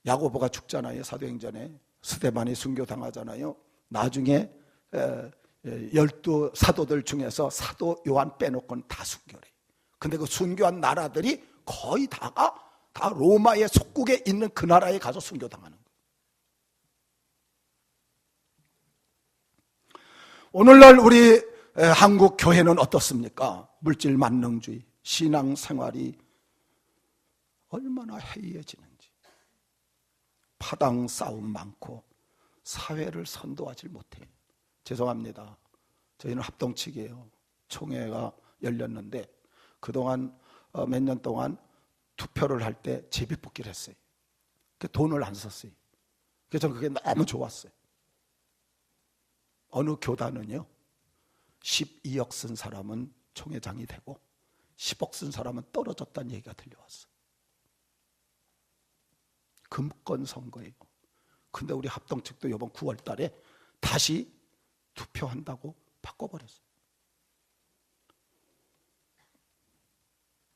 야고보가 죽잖아요. 사도행전에 스데반이 순교당하잖아요. 나중에 12 사도들 중에서 사도 요한 빼놓고는 다 순교래. 근데 그 순교한 나라들이 거의 다가 다 로마의 속국에 있는 그 나라에 가서 순교당하는 거예요. 오늘날 우리 한국 교회는 어떻습니까? 물질 만능주의, 신앙생활이 얼마나 해이해지는지, 파당 싸움 많고 사회를 선도하지 못해요. 죄송합니다. 저희는 합동측이에요. 총회가 열렸는데 그동안 몇 년 동안 투표를 할 때 제비뽑기를 했어요. 그 돈을 안 썼어요. 그래서 저는 그게 너무 좋았어요. 어느 교단은요 12억 쓴 사람은 총회장이 되고 10억 쓴 사람은 떨어졌다는 얘기가 들려왔어요. 금권 선거예요. 근데 우리 합동측도 이번 9월 달에 다시 투표한다고 바꿔버렸어요.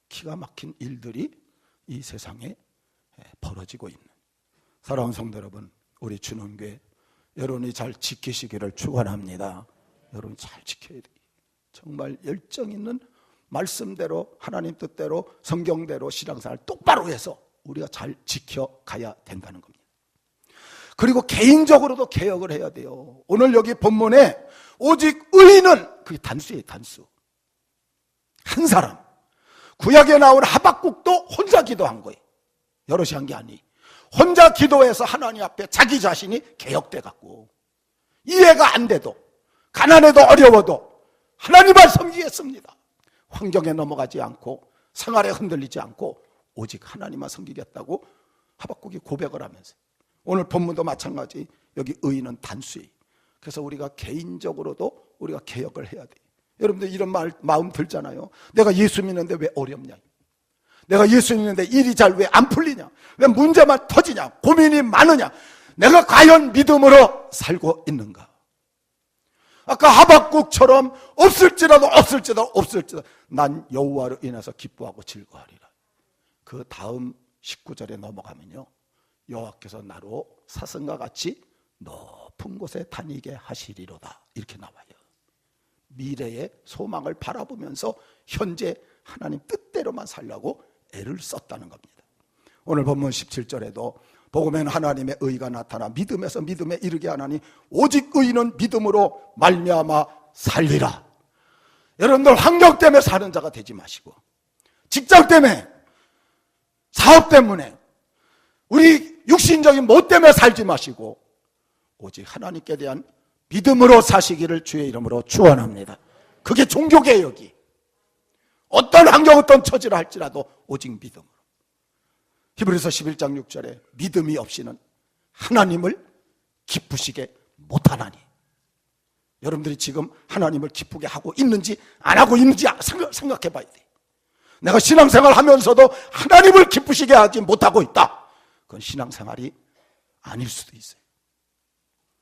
기가 막힌 일들이 이 세상에 벌어지고 있는, 사랑하는 성도 여러분, 우리 주는교회 여러분이 잘 지키시기를 축원합니다. 여러분 잘 지켜야 돼요. 정말 열정 있는 말씀대로 하나님 뜻대로 성경대로 신앙생활 똑바로 해서 우리가 잘 지켜가야 된다는 겁니다. 그리고 개인적으로도 개혁을 해야 돼요. 오늘 여기 본문에 오직 의인은, 그게 단수예요. 단수. 한 사람. 구약에 나온 하박국도 혼자 기도한 거예요. 여럿이 한 게 아니에요. 혼자 기도해서 하나님 앞에 자기 자신이 개혁돼 갖고 이해가 안 돼도 가난해도 어려워도 하나님을 섬기겠습니다. 환경에 넘어가지 않고 생활에 흔들리지 않고 오직 하나님만 섬기겠다고 하박국이 고백을 하면서, 오늘 본문도 마찬가지 여기 의인은 단수예요. 그래서 우리가 개인적으로도 우리가 개혁을 해야 돼요. 여러분들 이런 마음 들잖아요. 내가 예수 믿는데 왜 어렵냐? 내가 예수 믿는데 일이 잘 왜 안 풀리냐? 왜 문제만 터지냐? 고민이 많으냐? 내가 과연 믿음으로 살고 있는가? 아까 하박국처럼 없을지라도 난 여호와로 인해서 기뻐하고 즐거워하리라. 그 다음 19절에 넘어가면요, 여호와께서 나로 사슴과 같이 높은 곳에 다니게 하시리로다, 이렇게 나와요. 미래의 소망을 바라보면서 현재 하나님 뜻대로만 살려고 애를 썼다는 겁니다. 오늘 본문 17절에도 복음에는 하나님의 의가 나타나 믿음에서 믿음에 이르게 하나니 오직 의인은 믿음으로 말미암아 살리라. 여러분들 환경 때문에 사는 자가 되지 마시고, 직장 때문에, 사업 때문에, 우리 육신적인 못 때문에 살지 마시고 오직 하나님께 대한 믿음으로 사시기를 주의 이름으로 축원합니다. 그게 종교개혁이, 어떤 환경 어떤 처지를 할지라도 오직 믿음으로. 히브리서 11장 6절에 믿음이 없이는 하나님을 기쁘시게 못하나니. 여러분들이 지금 하나님을 기쁘게 하고 있는지 안 하고 있는지 생각해 봐야 돼. 내가 신앙생활 하면서도 하나님을 기쁘시게 하지 못하고 있다, 그건 신앙생활이 아닐 수도 있어요.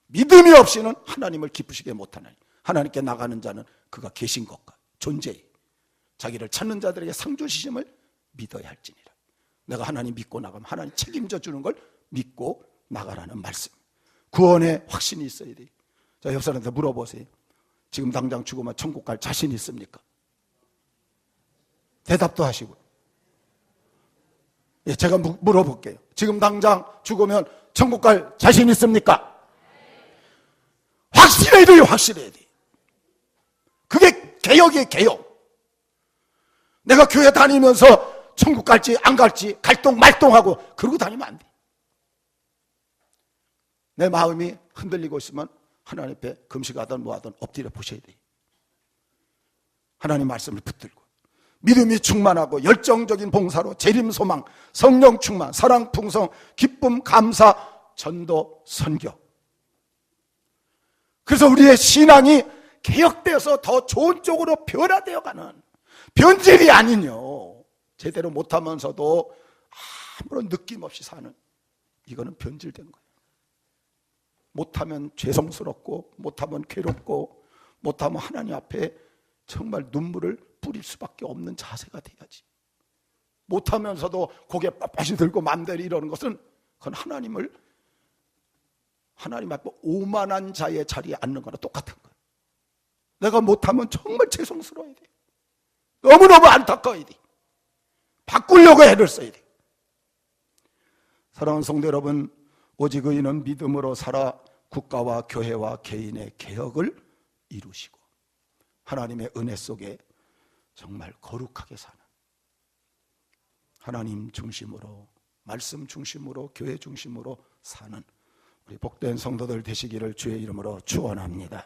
믿음이 없이는 하나님을 기쁘시게 못하나니. 하나님께 나가는 자는 그가 계신 것과 존재에 자기를 찾는 자들에게 상 주시심을 믿어야 할지니라. 내가 하나님 믿고 나가면 하나님 책임져 주는 걸 믿고 나가라는 말씀. 구원의 확신이 있어야 돼요. 자, 옆 사람한테 물어보세요. 지금 당장 죽으면 천국 갈 자신 있습니까? 대답도 하시고. 예, 제가 물어볼게요. 지금 당장 죽으면 천국 갈 자신 있습니까? 확실해야 돼요. 확실해야 돼. 그게 개혁이에요. 개혁. 내가 교회 다니면서 천국 갈지 안 갈지 갈동말동하고 그러고 다니면 안 돼. 내 마음이 흔들리고 있으면 하나님 앞에 금식하든 뭐하든 엎드려 보셔야 돼. 하나님 말씀을 붙들고 믿음이 충만하고 열정적인 봉사로 재림 소망, 성령 충만, 사랑 풍성, 기쁨 감사, 전도 선교. 그래서 우리의 신앙이 개혁되어서 더 좋은 쪽으로 변화되어 가는, 변질이 아니뇨. 제대로 못하면서도 아무런 느낌 없이 사는, 이거는 변질된 거예요. 못하면 죄송스럽고, 못하면 괴롭고, 못하면 하나님 앞에 정말 눈물을 뿌릴 수밖에 없는 자세가 돼야지. 못하면서도 고개 빳빳이 들고 맘대로 이러는 것은 그건 하나님 앞에 오만한 자의 자리에 앉는 거나 똑같은 거예요. 내가 못하면 정말 죄송스러워야 돼. 너무너무 안타까워야 돼. 바꾸려고 애를 써야 돼. 사랑하는 성도 여러분, 오직 의인은 믿음으로 살아 국가와 교회와 개인의 개혁을 이루시고 하나님의 은혜 속에 정말 거룩하게 사는, 하나님 중심으로, 말씀 중심으로, 교회 중심으로 사는 우리 복된 성도들 되시기를 주의 이름으로 축원합니다.